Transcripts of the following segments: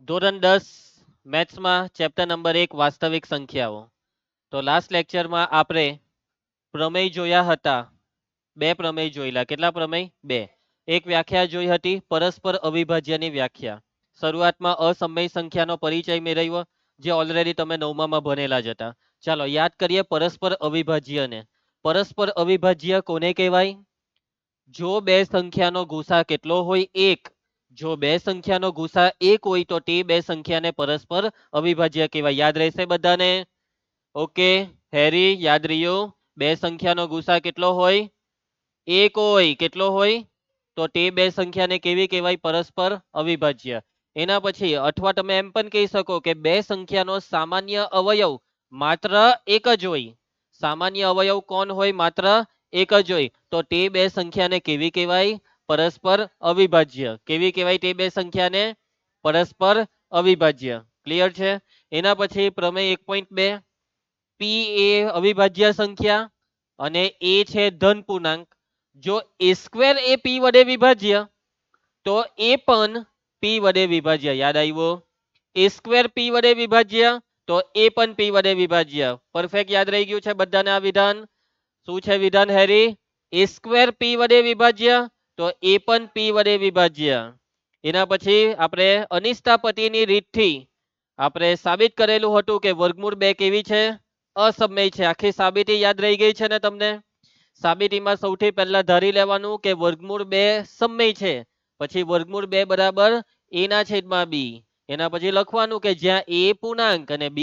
ધોરણ 10 મેથ્સમાં chapter number 1 વાસ્તવિક સંખ્યાઓ. તો લાસ્ટ લેક્ચરમાં આપણે પ્રમેય જોયા હતા. બે પ્રમેય જોયેલા. કેટલા પ્રમેય? બે. એક વ્યાખ્યા જોઈ હતી પરસ્પર અવિભાજ્યની વ્યાખ્યા. શરૂઆતમાં અસમય સંખ્યાનો પરિચય મેળવ્યો, જે ઓલરેડી તમે 9માં ભણેલા જ હતા. ચાલો યાદ કરીએ પરસ્પર અવિભાજ્યને. પરસ્પર અવિભાજ્ય કોને કહેવાય? જો બે સંખ્યાનો ગુસા કેટલો હોય? એક. જો બે સંખ્યાનો ગુસા એક હોય તો તે બે સંખ્યાને પરસ્પર અવિભાજ્ય કહેવાય. યાદ રહેશે બધાને? ઓકે, હેરી યાદ રહ્યું? બે સંખ્યાનો ગુસા કેટલો હોય? એક હોય. કેટલો હોય? તો તે બે સંખ્યાને કેવી કહેવાય? પરસ્પર અવિભાજ્ય. એના પછી અથવા તમે એમ પણ કહી શકો કે બે સંખ્યાનો સામાન્ય અવયવ માત્ર એક જ હોય. સામાન્ય અવયવ કોણ હોય? માત્ર એક જ હોય. તો તે બે સંખ્યાને કેવી કહેવાય? પરસ્પર અવિભાજ્ય. કેવી કહેવાય તે બે સંખ્યાને? પરસ્પર અવિભાજ્ય. ક્લિયર છે? એના પછી પ્રમેય 1.2, પી એ અવિભાજ્ય સંખ્યા અને એ છે ધન પૂર્ણાંક. જો એ સ્ક્વેર એ પી વડે વિભાજ્ય તો એ પણ પી વડે વિભાજ્ય. યાદ આવ્યું? એ સ્ક્વેર પી વડે વિભાજ્ય તો એ પણ પી વડે વિભાજ્ય. પરફેક્ટ યાદ રહી ગયું છે બધાને આ વિધાન? શું છે વિધાન હેરી? એ સ્ક્વેર પી વડે વિભાજ્ય તો એ પણ પી વડે વિભાજ્ય. એના પછી આપણે અનિષ્ટાપતિની રીતથી આપણે સાબિત કરેલું હતું કે વર્ગમૂળ 2 કેવી છે? અસમય છે. આખી સાબિતી યાદ રહી ગઈ છે ને તમને? સાબિતીમાં સૌથી પહેલા ધારી લેવાનું કે વર્ગમૂળ 2 સમય છે. પછી વર્ગમૂળ 2 બરાબર a ના છેદમાં b. એના પછી લખવાનું કે જ્યાં a પૂર્ણાંક અને b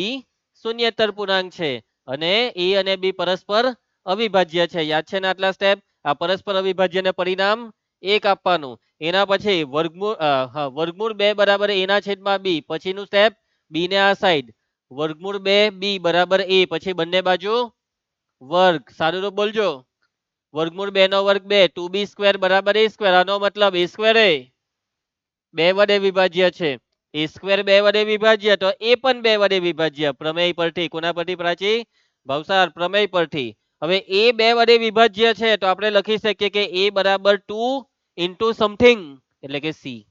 શૂન્યેતર પૂર્ણાંક છે અને a અને b પરસ્પર અવિભાજ્ય છે. યાદ છે ને આટલા સ્ટેપ? આ પરસ્પર અવિભાજ્યને પરિણામ 1 આપવાનું. એના પછી વર્ગમૂળ 2 બરાબર a ના છેદમાં b. પછીનું સ્ટેપ b ને આ સાઈડ. વર્ગમૂળ 2 b બરાબર a. પછી બંને બાજુ વર્ગ. સારું તો બોલજો. વર્ગમૂળ 2 નો વર્ગ 2. 2b² બરાબર a સ્ક્વેર. આનો મતલબ a સ્ક્વેર એ 2 વડે વિભાજ્ય છે. a સ્ક્વેર 2 વડે વિભાજ્ય તો એ પણ 2 વડે વિભાજ્ય. પ્રમેય પરથી. કોના પરથી પ્રાચી? ભાવસાર પ્રમેય પરથી. હવે એ 2 વડે વિભાજ્ય છે તો આપણે લખી શકીએ કે a બરાબર 2 ઇન્ટુ સમથિંગ એટલે કે c.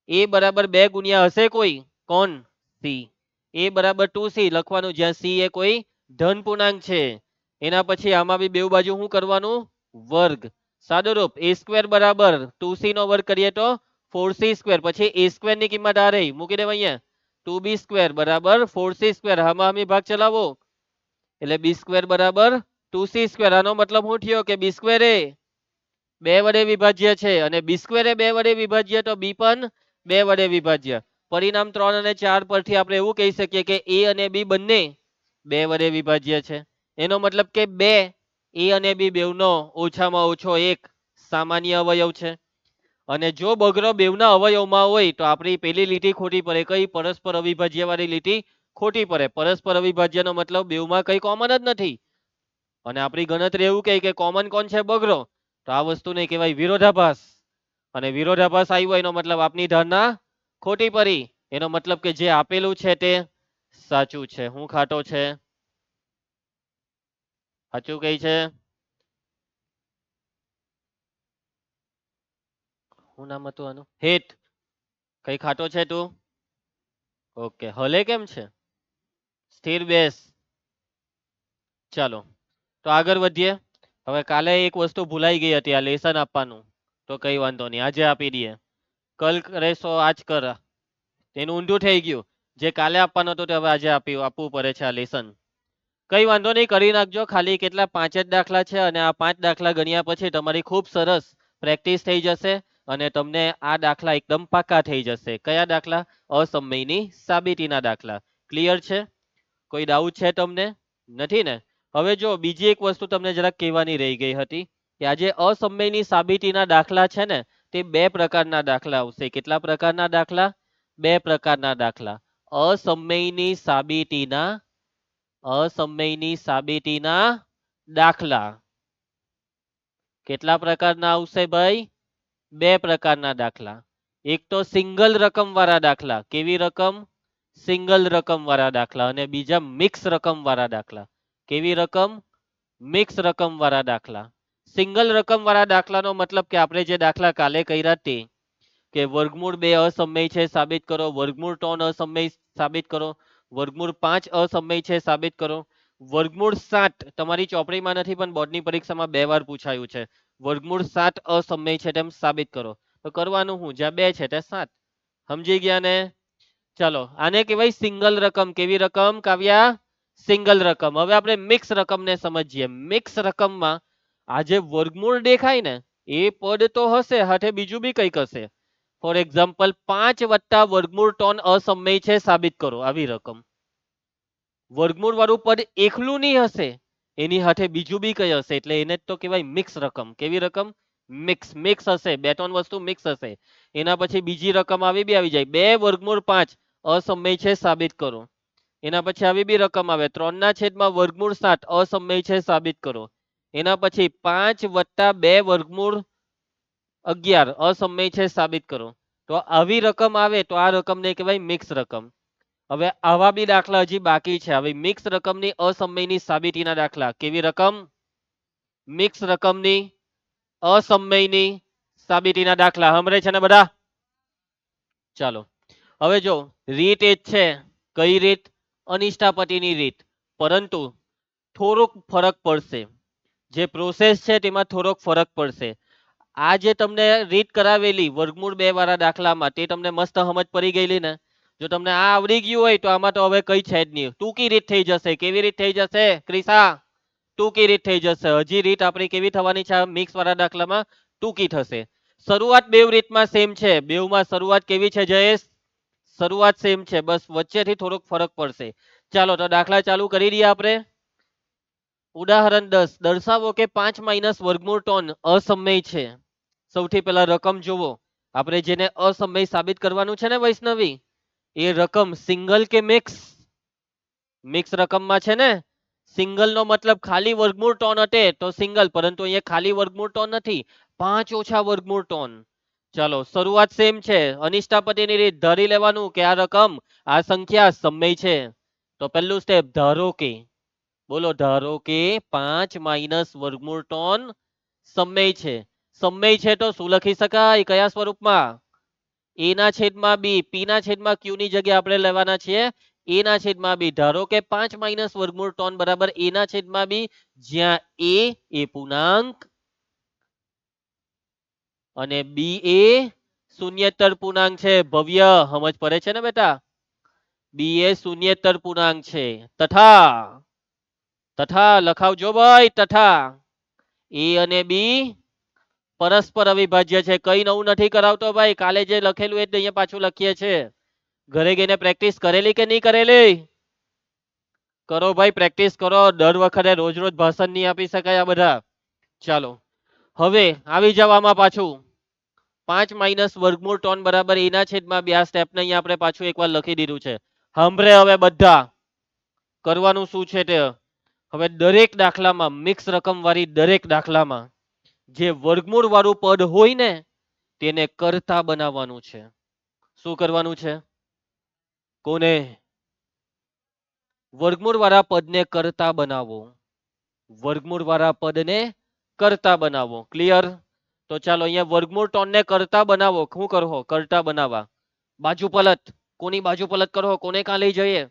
a બરાબર 2 ગુણ્યા હશે કોઈ? કોણ? c. a બરાબર 2c લખવાનું જ્યાં c એ કોઈ ધન પૂર્ણાંક છે. એના પછી આમાં બી બેઉ બાજુ શું કરવાનું? વર્ગ. સાદુરૂપ a સ્ક્વેર બરાબર 2c નો વર્ગ કરીએ તો 4c². પછી a સ્ક્વેર ની કિંમત આ રહી, મૂકી દેવા અહીંયા. 2b² બરાબર 4c². હામાહામી ભાગ ચલાવો એટલે b² બરાબર 2c². આનો મતલબ શું થયો કે b² એ 2 વડે વિભાજ્ય છે અને b² એ 2 વડે વિભાજ્ય તો b પણ 2 વડે વિભાજ્ય. પરિણામ 3 અને 4 પરથી આપણે એવું કહી શકીએ કે a અને b બંને 2 વડે વિભાજ્ય છે. એનો મતલબ કે 2 a અને b બેવનો ઓછામાં ઓછો એક સામાન્ય અવયવ છે. અને જો બગડો બેવના અવયવમાં હોય તો આપણી પેલી લીટી ખોટી પડે. કઈ? પરસ્પર અવિભાજ્ય વાળી લીટી ખોટી પડે. પરસ્પર અવિભાજ્યનો મતલબ બેવમાં કઈ કોમન જ નથી. અને આપણી ગણતરી એવું કહે કે કોમન કોણ છે? બગડો. તો આ વસ્તુને કહેવાય વિરોધાભાસ. અને વિરોધાભાસ આવ્યો એનો મતલબ આપની ધારણા ખોટી પડી. એનો મતલબ કે જે આપેલું છે તે સાચું છે. હું ખાટો છે? સાચું કઈ છે? શું નામ હતું આનું? હેત. કઈ ખાટો છે તું? ઓકે. હલે કેમ છે? સ્થિર બેસ. ચાલો તો આગળ વધીએ. હવે કાલે એક વસ્તુ ભૂલાઈ ગઈ હતી, આ લેસન આપવાનું. તો કઈ વાંધો નહીં, આજે આપી દઈએ. કલ કરે સો આજ કર. તેનું ઊંધું થઈ ગયું. જે કાલે આપવાનું હતું તે હવે આજે આપવું પડે છે આ લેસન. કઈ વાંધો નહીં, કરી નાખજો. ખાલી કેટલા? 5 જ દાખલા છે અને આ 5 દાખલા ગણ્યા પછી તમારી ખૂબ સરસ પ્રેક્ટિસ થઈ જશે અને તમને આ દાખલા એકદમ પાકા થઈ જશે. કયા દાખલા? અસમયની સાબિતીના દાખલા. ક્લિયર છે? કોઈ ડાઉટ છે તમને? નથી ને? હવે જો બીજી એક વસ્તુ તમને જરાક કહેવાની રહી ગઈ હતી કે આજે અસમયની સાબિતીના દાખલા છે ને તે 2 પ્રકારના દાખલા આવશે. કેટલા પ્રકારના દાખલા? 2 પ્રકારના દાખલા. અસમયની સાબિતીના દાખલા. કેટલા પ્રકારના આવશે ભાઈ? 2 પ્રકારના દાખલા. એક તો સિંગલ રકમ વાળા દાખલા. કેવી રકમ? સિંગલ રકમ વાળા દાખલા. અને બીજા મિક્સ રકમ વાળા દાખલા. કેવી રકમ? મિક્સ રકમ વાળા દાખલા. સિંગલ રકમ વાળા દાખલાનો મતલબ કે આપણે જે દાખલા કાલે કર્યા તે કે વર્ગમૂળ 2 અસમય છે સાબિત કરો, વર્ગમૂળ 3 અસમય સાબિત કરો, વર્ગમૂળ 5 અસમય છે સાબિત કરો, વર્ગમૂળ 7 તમારી ચોપડીમાં નથી પણ બોર્ડની પરીક્ષામાં 2 વાર પૂછાયું છે, વર્ગમૂળ 7 અસમય છે તેમ સાબિત કરો. તો કરવાનું હું, જ્યાં 2 છે ત્યાં 7. સમજી ગયા ને? ચાલો, આને કહેવાય સિંગલ રકમ. કેવી રકમ કાવ્યા? સિંગલ રકમ. હવે આપણે મિક્સ રકમને સમજીએ. મિક્સ રકમમાં આ જે વર્ગમૂળ દેખાય ને એ પદ તો હશે, હાથે બીજું બી કંઈક હશે. ફોર એક્ઝામ્પલ 5 વત્તા વર્ગમૂળ 3 અસમય છે સાબિત કરો, આવી રકમ. વર્ગમૂળ વાળું પદ એકલું નહીં હશે, એની સાથે બીજું બી કઈ હશે, એટલે એને જ તો કહેવાય મિક્સ રકમ. કેવી રકમ? મિક્સ. મિક્સ હશે, 2-3 વસ્તુ મિક્સ હશે. એના પછી બીજી રકમ આવી બી આવી જાય, 2 વર્ગમૂળ 5 અસમય છે સાબિત કરો. એના પછી આવી બી રકમ આવે, 3/7 વર્ગમૂળ 7 અસમય છે સાબિત કરો. એના પછી 5 વત્તા 2 વર્ગમૂળ 11 અસમય છે સાબિત કરો. તો આવી રકમ આવે તો આ રકમને કહેવાય મિક્સ રકમ. હવે આવા બી દાખલા હજી બાકી છે. હવે મિક્સ રકમની અસમયની સાબિતીના દાખલા. કેવી રકમ? મિક્સ રકમની અસમયની સાબિતીના દાખલા. સાંભળે છે ને બધા? ચાલો, હવે જો રીત એ જ છે. કઈ રીત? અનિષ્ટાપતિની રીત. પરંતુ થોડોક ફરક પડશે. જે પ્રોસેસ છે તેમાં થોડોક ફરક પડશે. આ જે તમને રીત કરાવેલી વર્ગમૂળ 2 વાળા દાખલામાં, તે તમને મસ્ત સમજ પડી ગયેલી ને? જો તમને આ આવડી ગયું હોય તો આમાં તો હવે કઈ છે જ નહીં, ટૂંકી રીત થઈ જશે. કેવી રીત થઈ જશે ક્રિશા? ટૂંકી રીત થઈ જશે. હજી રીત આપણી કેવી થવાની છે? મિક્સ વાળા દાખલામાં ટૂંકી થશે. શરૂઆત બેવ રીતમાં સેમ છે. બેવમાં શરૂઆત કેવી છે જયેશ? શરૂઆત સેમ છે, બસ વચ્ચેથી થોડોક ફરક પડશે. ચાલો તો દાખલા ચાલુ કરી દઈએ આપણે. ઉદાહરણ 10, દર્શાવો કે 5 - વર્ગમૂળ 3 અસમય છે. સૌથી પહેલા રકમ જોવો. આપણે જેને અસમય સાબિત કરવાનું છે ને વૈષ્ણવી, એ રકમ સિંગલ કે મિક્સ? મિક્સ રકમમાં છે ને. સિંગલ નો મતલબ ખાલી વર્ગમૂળ 3 હટે તો સિંગલ, પરંતુ અહીંયા ખાલી વર્ગમૂળ 3 નથી, 5 ઓછા વર્ગમૂળ 3. ચાલો, શરૂઆત સેમ છે. અનિષ્ટાપતિની રીત ધારી લેવાનું કે આ રકમ, આ સંખ્યા સમય છે. તો પહેલું સ્ટેપ, ધારો કે. બોલો, ધારો કે 5 - વર્ગમૂળ 3 સમય છે. સમય છે તો શું લખી શકાય? કયા સ્વરૂપમાં? a ના છેદમાં b. p ના છેદમાં q ની જગ્યાએ આપણે લેવાના છીએ a ના છેદમાં b. ધારો કે 5 - વર્ગમૂળ 3 બરાબર a ના છેદમાં b, જ્યાં a એ પૂર્ણાંક અને b એ શૂન્યેતર પૂર્ણાંક છે. ભવ્ય, સમજ પડે છે ને બેટા? b એ શૂન્યેતર પૂર્ણાંક છે. તથા તથા લખાવજો ભાઈ, તથા a અને b પરસ્પર અવિભાજ્ય છે. કઈ નવું નથી કરાવતો ભાઈ, કાલે જે લખેલું એ જ અહીંયા પાછું લખીએ છે. ઘરે ગઈને પ્રેક્ટિસ કરેલી કે નહીં કરેલી? કરો ભાઈ, પ્રેક્ટિસ કરો. દર વખતે રોજ રોજ ભાષણ નહીં આપી શકાય આ બધા. ચાલો, હવે આવી જવામાં પાછું 5 - વર્ગમૂળ 3 બરાબર a ના છેદમાં 2. આ સ્ટેપને અહીંયા આપણે પાછું એકવાર લખી દીધું છે. સાંભળે હવે બધા. કરવાનું શું છે તે. હવે દરેક દાખલામાં, મિક્સ રકમ વાળી દરેક દાખલામાં જે વર્ગમૂળ વાળું પદ હોય ને તેને કરતા બનાવવાનું છે. શું કરવાનું છે? કોને? વર્ગમૂળ વાળા પદને કરતા બનાવો. વર્ગમૂળ વાળા પદને કરતા બનાવો. ક્લિયર? તો ચાલો, અહીંયા વર્ગમૂળ 3 ને કરતા બનાવો. શું કરો? કરતા બનાવવા. બાજુ પલટ. કોની બાજુ પલટ કરો? કોને કાં લઈ જઈએ?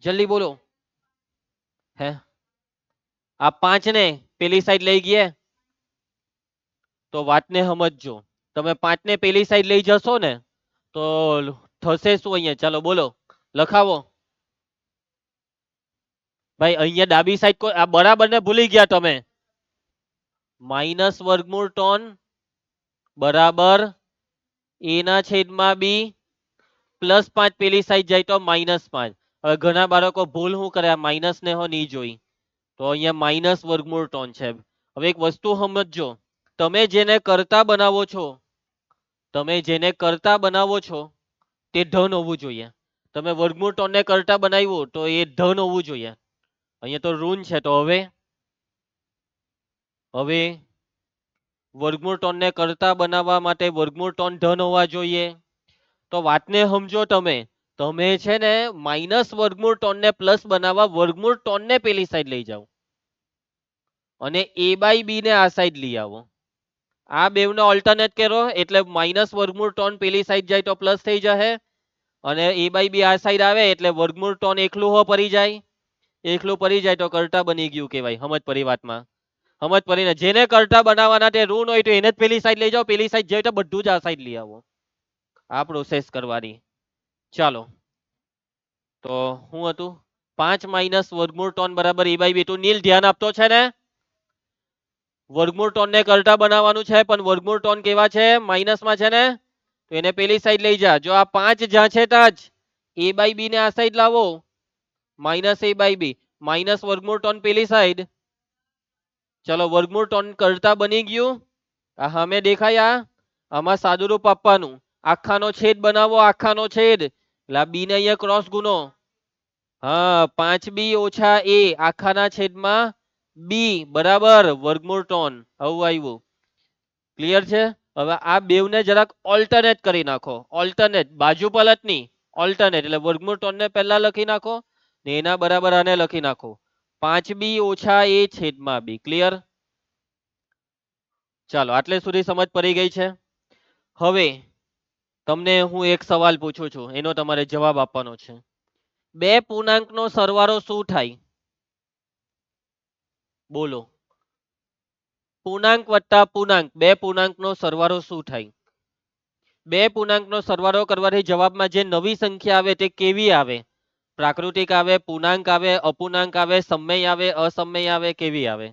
જલ્દી બોલો. હે, આ 5 ને પેલી સાઈડ લઈ ગયા તો વાતને સમજજો. તમે 5 ને પેલી સાઈડ લઈ જશો ને તો થશે શું અહીંયા? ચાલો બોલો, લખાવો ભાઈ. અહીંયા ડાબી સાઈડ કોઈ આ બરાબર ને ભૂલી ગયા તમે? વર્ગમૂળ 3 બરાબર a ના છેદમાં b +5 પેલી સાઈડ જાય તો -5. હવે ઘણા બાળકો ભૂલ શું કરે, માઇનસ ને હો નહીં જોઈ, તો અહીંયા વર્ગમૂળ 3 છે. હવે એક વસ્તુ સમજજો, તમે જેને કરતા બનાવો છો, તમે જેને કરતા બનાવો છો તે ધન હોવું જોઈએ. તમે વર્ગમૂળ 3 ને કરતા બનાવ્યું તો એ ધન હોવું જોઈએ. અહીંયા તો ઋણ છે. તો હવે વર્ગમૂળ 3 ને કરતા બનાવવા માટે વર્ગમૂળ 3 ધન હોવા જોઈએ. તો વાતને સમજો તમે. તમે છે ને વર્ગમૂળ 3 ને પ્લસ બનાવવા વર્ગમૂળ 3 ને પેલી સાઈડ લઈ જાઓ અને a/b ને આ સાઈડ લઈ આવો. આ બેવને ઓલ્ટરનેટ કરો એટલે માઇનસ વર્ગમૂળ ટોન પેલી સાઈડ જાય તો પ્લસ થઈ જશે અને a બાય બી આ સાઈડ આવે એટલે વર્ગમૂળ ટોન એકલું હો પડી જાય, એકલું પડી જાય તો કરતા બની ગયું કહેવાય. સમજ પડી વાતમાં? સમજ પડીને જેને કરતા બનાવવાના તે ઋણ હોય તો એને જ પેલી સાઈડ લઈ જાઓ, પેલી સાઈડ જાય તો બધું જ આ સાઈડ લઈ આવો. આ પ્રોસેસ કરવાની. ચાલો તો શું હતું? 5 માઇનસ વર્ગમૂળ ટોન બરાબર a બાય બી. તું નીલ ધ્યાન આપતો છે ને? વર્ગમૂળ ટોન ને કરતા બનાવવાનું છે પણ વર્ગમૂળ ટોન કેવા છે? માઇનસમાં છે ને, તો એને પેલી સાઈડ લઈ જા. જો આ 5 જ્યાં છે ત્યાં જ a બાય બી ને આ સાઈડ લાવો, minus a by b, minus વર્ગમૂળ ટોન પેલી સાઈડ. ચલો વર્ગમૂળ ટોન કરતા બની ગયું. આ સામે દેખાય? આમાં સાદુરૂપ આપવાનું. આખાનો છેદ બનાવો, આખાનો છેદ એટલે આ બી ને અહીંયા ક્રોસ ગુનો. હા 5b ઓછા a આખાના છેદમાં બી બરાબર વર્ગમૂળ ટોન. આવું આવ્યું. ક્લિયર છે? હવે આ બેવને જરાક ઓલ્ટરનેટ કરી નાખો. ઓલ્ટરનેટ, બાજુ પલટ નહીં, ઓલ્ટરનેટ એટલે વર્ગમૂળ ટોન ને પહેલા લખી નાખો ને એના બરાબર આને લખી નાખો. 5b ઓછા a છેદમાં b. ક્લિયર? ચાલો આટલે સુધી સમજ પડી ગઈ છે. હવે તમને હું એક સવાલ પૂછું છું, એનો તમારે જવાબ આપવાનો છે. બે પૂર્ણાંકનો સરવાળો શું થાય? બોલો. પૂર્ણાંક વત્તા પૂર્ણાંક, બે પૂર્ણાંકનો સરવાળો શું થાય? બે પૂર્ણાંકનો સરવાળો કરવાથી જવાબમાં જે નવી સંખ્યા આવે તે કેવી આવે? પ્રાકૃતિક આવે, પૂર્ણાંક આવે, અપૂર્ણાંક આવે, સમય આવે, અસમય આવે, કેવી આવે?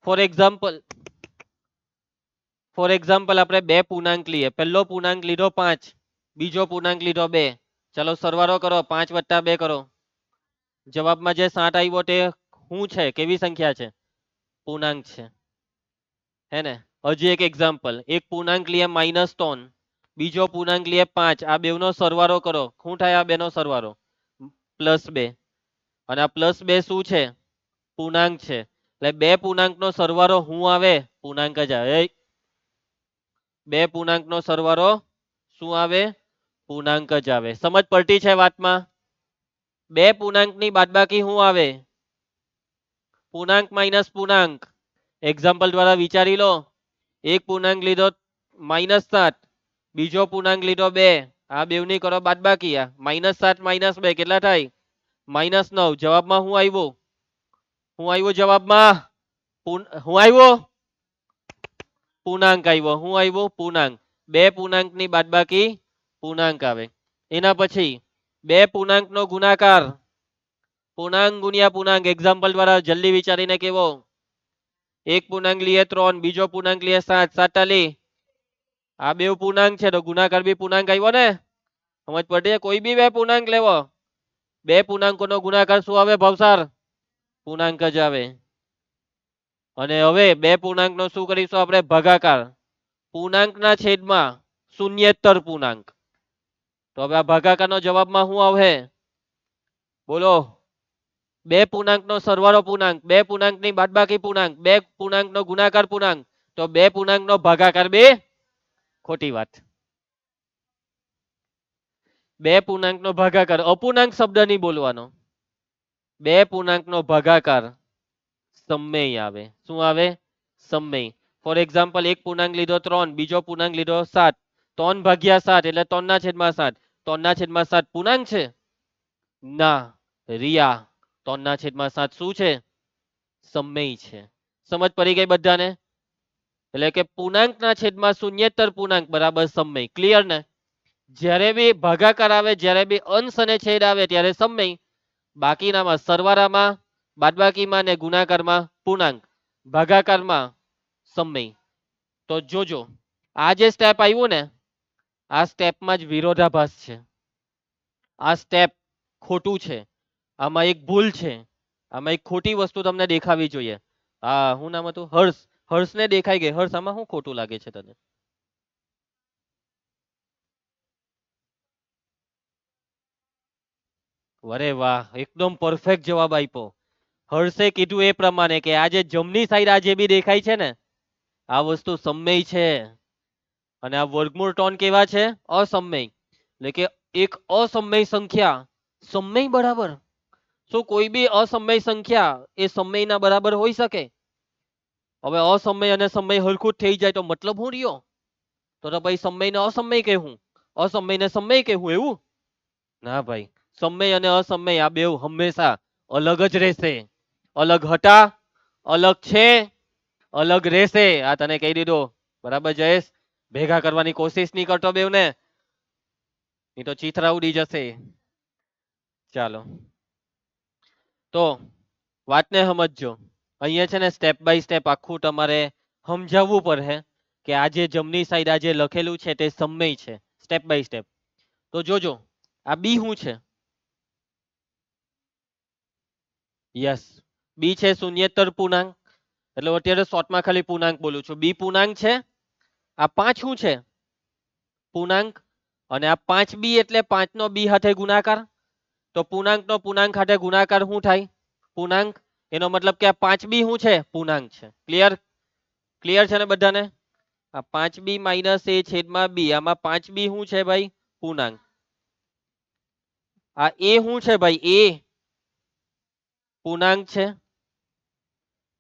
ફોર એક્ઝામ્પલ આપણે બે પૂર્ણાંક લઈએ. પહેલો પૂર્ણાંક લીધો 5, બીજો પૂર્ણાંક લીધો 2. ચલો સરવાળો કરો, 5 વત્તા 2 કરો. જવાબમાં જે 7 આવ્યો તે શું છે? કેવી સંખ્યા છે? પૂર્ણાંક છે, હે ને? હજી એક એક્ઝામ્પલ, એક પૂર્ણાંક લઈએ -3, બીજો પૂર્ણાંક લઈએ 5. આ બેવનો સરવાળો કરો, શું થાય આ બેનો સરવાળો? +2. અને આ +2 શું છે? પૂર્ણાંક છે. એટલે બે પૂર્ણાંકનો સરવાળો શું આવે? પૂર્ણાંક જ આવે. બે પૂર્ણાંકનો સરવાળો શું આવે? પૂર્ણાંક જ આવે. સમજ પડતી છે વાતમાં? બે પૂર્ણાંકની બાદબાકી શું આવે? પૂર્ણાંક માઇનસ પૂર્ણાંક. એક્ઝામ્પલ દ્વારા વિચારી લો. એક પૂર્ણાંક લીધો -7, બીજો પૂર્ણાંક લીધો 2. આ બેવની કરો બાદબાકી. આ -7 -2 કેટલા થાય? -9. જવાબમાં શું આવ્યું? શું આવ્યું જવાબમાં? શું આવ્યું? પૂર્ણાંક આવ્યો. શું આવ્યું? પૂર્ણાંક. બે પૂર્ણાંકની બાદબાકી પૂર્ણાંક આવે. એના પછી બે પૂર્ણાંકનો ગુણાકાર, પૂર્ણાંક ગુણ્યા પૂર્ણાંક. એક્ઝામ્પલ દ્વારા જલ્દી વિચારીને કેવો. એક પૂર્ણાંક લઈએ 3, બીજો પૂર્ણાંક લઈએ 7. 47. આ બે પૂર્ણાંક છે તો ગુણાકાર બી પૂર્ણાંક આવ્યો ને? સમજ પડે? કોઈ બી બે પૂર્ણાંક લેવો, બે પૂર્ણાંકોનો ગુણાકાર શું આવે ભાવસાર? પૂર્ણાંક જ આવે. અને હવે બે પૂર્ણાંકનો શું કરીશું આપણે? ભાગાકાર. પૂર્ણાંકના છેદમાં શૂન્યેતર પૂર્ણાંક. તો હવે આ ભાગાકારનો જવાબમાં શું આવશે? બોલો. બે પૂર્ણાંકનો સરવાળો પૂર્ણાંક, બે પૂર્ણાંકની બાદબાકી પૂર્ણાંક, બે પૂર્ણાંકનો ગુણાકાર પૂર્ણાંક. તો બે પૂર્ણાંકનો ભાગાકાર બે. ખોટી વાત. બે પૂર્ણાંકનો ભાગાકાર, અપૂર્ણાંક શબ્દ નહીં બોલવાનો. બે પૂર્ણાંકનો ભાગાકાર સમય આવે. શું આવે? સમય. ફોર એક્ઝામ્પલ, એક પૂર્ણાંક લીધો 3, બીજો પૂર્ણાંક લીધો 7. 3 ભાગ્યા 7 એટલે 3/7. 3/7 પૂર્ણાંક છે? ના રિયા, 3/7 શું છે? સમય છે. સમજ પડી ગઈ બધાને? એટલે કે પૂર્ણાંકના છેદમાં શૂન્યેતર પૂર્ણાંક બરાબર સમય. ક્લિયર ને? જ્યારે બી ભાગાકાર આવે, જ્યારે બી અંશ અને છેદ આવે ત્યારે સમય, બાકીનામાં સરવાળામાં, બાદબાકીમાં ને ગુણાકારમાં પૂર્ણાંક, ભાગાકારમાં સમય. તો જોજો આ જે સ્ટેપ આવ્યું ને, આ સ્ટેપમાં જ વિરોધાભાસ છે. આ સ્ટેપ ખોટું છે. આમાં એક ભૂલ છે. આમાં એક ખોટી વસ્તુ તમને દેખાવી જોઈએ. હા, શું નામ હતું? હર્ષ. હર્ષને દેખાઈ ગઈ. હર્ષ, આમાં શું ખોટું લાગે છે તને? અરે વાહ, એકદમ પરફેક્ટ જવાબ આપ્યો. હર્ષે કીધું એ પ્રમાણે કે આ જે જમણી સાઈડ આ જે બી દેખાય છે ને, આ વસ્તુ સમય છે. અને આ વર્ગમૂળ ટોન કેવા છે? અસમય. એટલે કે એક અસમય સંખ્યા સમય બરાબર. શું કોઈ બી અસમય સંખ્યા એ સમયના બરાબર હોઈ શકે? હવે અસમય અને સમય હરખું જ થઈ જાય તો મતલબ હું રહ્યો? તો ભાઈ સમય ને અસમય કહેવું, અસમય ને સમય કહેવું એવું? ના ભાઈ, સમય અને અસમય આ બે હંમેશા અલગ જ રહેશે. અલગ હતા, અલગ છે, અલગ રહેશે. આ તને કહી દીધું. બરાબર જયેશ? ભેગા કરવાની કોશિશ નહીં કરતો બેવને, નહીં તો ચીથરા ઉડી જશે. ચાલો તો વાતને સમજજો. અહીંયા છે ને સ્ટેપ બાય સ્ટેપ આખું તમારે સમજાવવું પડે કે આ જે જમણી સાઈડ આ જે લખેલું છે તે સમય છે. Step by step. તો જોજો આ બી શું છે? યસ, બી છે શૂન્યેતર પૂર્ણાંક. એટલે અત્યારે શોર્ટમાં ખાલી પૂર્ણાંક બોલું છું. બી પૂર્ણાંક છે. આ 5 શું છે? પૂર્ણાંક. અને આ 5b એટલે 5 નો બી સાથે ગુણાકાર. તો પૂર્ણાંક નો પૂર્ણાંક સાથે ગુણાકાર શું થાય? પૂર્ણાંક. એનો મતલબ કે આ 5b શું છે? પૂર્ણાંક છે. ક્લિયર? ક્લિયર છે ને બધાને? આ 5b માઇનસ a છેદમાં b, આમાં 5b શું છે ભાઈ? પૂર્ણાંક. આ a શું છે ભાઈ? a પૂર્ણાંક છે.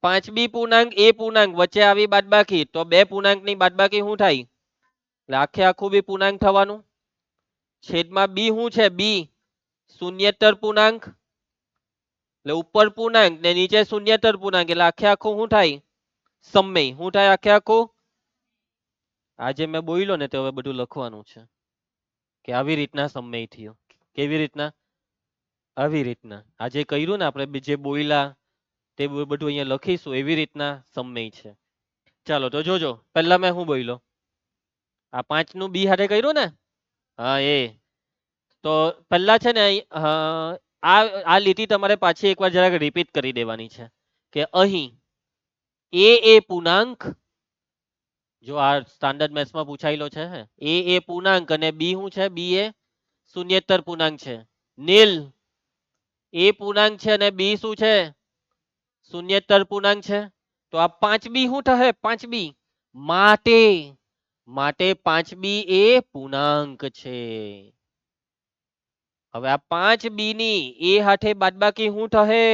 5b પૂર્ણાંક a પૂર્ણાંક વચ્ચે આવી બાદબાકી, તો બે પૂર્ણાંક ની બાદબાકી શું થાય? એટલે આખે આખું બી પૂર્ણાંક થવાનું. છેદમાં બી શું છે? બી શૂન્યેતર પૂર્ણાંક. એટલે ઉપર પૂર્ણાંક ને નીચે શૂન્યેતર પૂર્ણાંક, એટલે આખે આખું શું થાય? સમય. શું થાય આખે આખું? આજે મેં બોલ્યો ને તો હવે બધું લખવાનું છે કે આવી રીતના સમય થયો. કેવી રીતના? આવી રીતના. આજે કર્યું ને આપણે જે બોયલા તે બધું અહીંયા લખીશું એવી રીતના સમય છે. ચાલો તો જોજો. પહેલા મેં શું બોલ્યો? આ 5 નું બી હાથે કર્યું ને? હા એ. તો પહેલા છે ને આ લીટી તમારે પાછી એકવાર જરાક રિપીટ કરી દેવાની છે કે અહીં એ પૂર્ણાંક, જો આ સ્ટાન્ડર્ડ મેથ્સમાં પૂછાયેલો છે, એ પૂર્ણાંક અને બી શું છે? બી એ શૂન્યેતર પૂર્ણાંક છે. નીલ એ પૂર્ણાંક છે અને બી શું છે? શૂન્યેતર પૂર્ણાંક છે. તો આ 5b શું થશે? 5b માટે, માટે 5b એ પૂર્ણાંક છે. હવે આ 5b ની એ હાથે બાદબાકી શું થશે?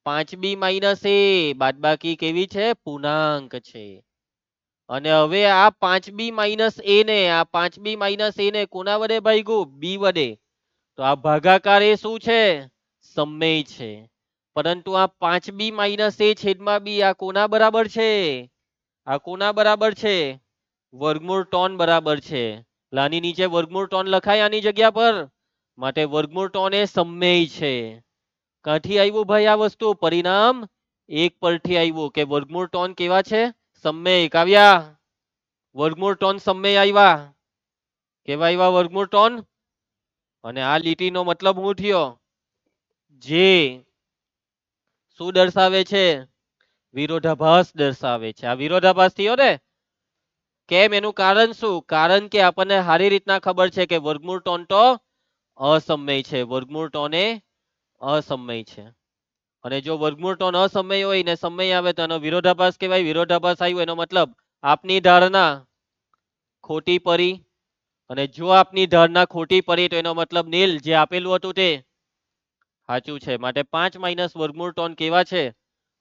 5b માઇનસ a બાદબાકી કેવી છે? પૂર્ણાંક છે. અને હવે આ 5b માઇનસ a ને, આ 5b માઇનસ a ને કોના વડે ભાગ્યું? બી વડે. તો આ ભાગાકાર એ શું છે? સમય છે. પરંતુ આ 5b માઇનસ a છેદમાં બી આ કોના બરાબર છે? આ કોના બરાબર છે? વર્ગમૂળ 3 બરાબર છે. લાની નીચે વર્ગમૂળ 3 લખાય આની જગ્યા પર, માટે વર્ગમૂળ 3 એ સમય છે. ક્યાંથી આવ્યું ભાઈ આ વસ્તુ? પરિણામ 1 પરથી આવ્યું કે વર્ગમૂળ 3 કેવા છે? સમય. કાવ્યા, વર્ગમૂળ 3 સમય આવ્યા. કેવા આવ્યા વર્ગમૂળ 3? અને આ લીટીનો મતલબ શું થયો? જે શું દર્શાવે છે? વિરોધાભાસ દર્શાવે છે. આ વિરોધાભાસ થયો ને? કેમ? એનું કારણ શું? કારણ કે આપણને સારી રીતના ખબર છે કે વર્ગમૂળ 3 તો અસમય છે. વર્ગમૂળ 3 એ અસમય છે. અને જો વર્ગમૂળ 3 અસમય હોય ને સમય આવે તો એનો વિરોધાભાસ કહેવાય. વિરોધાભાસ આવ્યો એનો મતલબ આપની ધારણા ખોટી પડી. અને જો આપની ધારણા ખોટી પડી તો એનો મતલબ નીલ જે આપેલું હતું તે સાચું છે. માટે 5 માઇનસ વર્ગમૂળ 3 કેવા છે?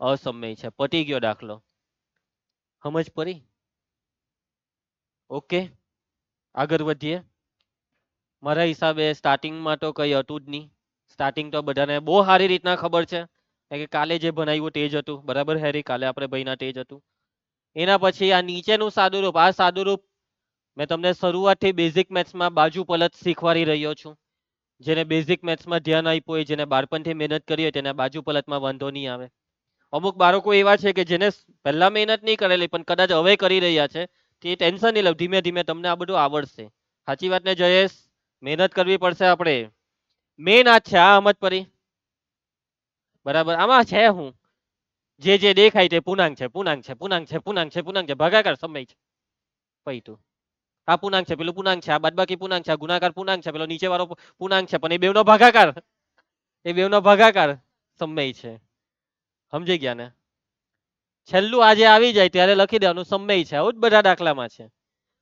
અસમય છે. પતી ગયો દાખલો. સમજ પડી? ઓકે, આગળ વધીએ. મારા હિસાબે સ્ટાર્ટિંગમાં તો કઈ હતું જ નહીં. સ્ટાર્ટિંગ તો બધાને બહુ સારી રીતના ખબર છે કે કાલે જે ભણાવ્યું તે જ હતું. બરાબર હેરી? કાલે આપણે ભણ્યા તે જ હતું. એના પછી આ નીચેનું સાદુરૂપ, આ સાદુરૂપ મેં તમને શરૂઆતથી બેઝિક મેથ્સમાં બાજુ પલટ શીખવાડી રહ્યો છું. જેને બેઝિક મેથ્સમાં ધ્યાન આપ્યું હોય, જેને બાળપણથી મહેનત કરી હોય તેને બાજુ પલટમાં વાંધો નહીં આવે. અમુક બાળકો એવા છે કે જેને પહેલા મહેનત નહીં કરેલી પણ કદાચ હવે કરી રહ્યા છે, તે ટેન્શન નહીં લો. ધીમે ધીમે તમને આ બધું આવડશે. સાચી વાત ને જયેશ? મહેનત કરવી પડશે આપણે. મેન આ છે. આ સમજ પડી? બરાબર. આમાં છે હું જે જે દેખાય તે પૂર્ણાંક છે, પૂર્ણાંક છે, પૂર્ણાંક છે, પૂર્ણાંક છે, પૂર્ણાંક છે, ભાગાકાર સમય છે. પૈતું આ પૂર્ણાંક છે, પેલું પૂર્ણાંક છે, આ બાદબાકી પૂર્ણાંક છે, આ ગુણાકાર પૂર્ણાંક છે, પેલો નીચે વાળો પૂર્ણાંક છે, પણ એ બેવનો ભાગાકાર, એ બેવનો ભાગાકાર સમય છે. સમજી ગયા ને? છેલ્લું આજે આવી જાય ત્યારે લખી દેવાનું સમય છે. આવું જ બધા દાખલામાં છે.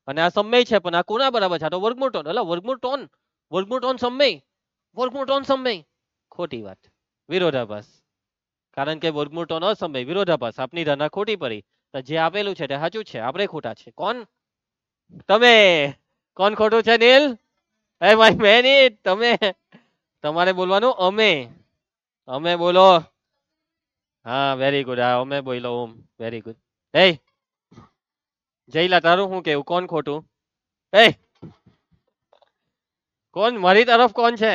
અને આ સમય છે પણ આ કોના બરાબર છે? આ તો વર્ગમૂળ 3. એટલે વર્ગમૂળ 3, વર્ગમૂળ 3 સમય, વર્ગમૂળ 3 સમય. ખોટી વાત. વિરોધાભાસ. કારણ કે વર્ગમૂળ તો ન સમય વિરોધાભાસ. આપની ધારણા ખોટી પડી. તો જે આપેલું છે તે સાચું છે, આપણે ખોટા છે. કોણ? તમે. કોણ ખોટું છે નીલ? એ માય મેન ઇટ. તમે. તમારે બોલવાનું અમે. અમે બોલો. હા વેરી ગુડ. હા અમે બોલો ઓમ. Very good. એ જયલા તારું શું કેવું? કોણ ખોટું? એ કોણ મારી તરફ કોણ છે?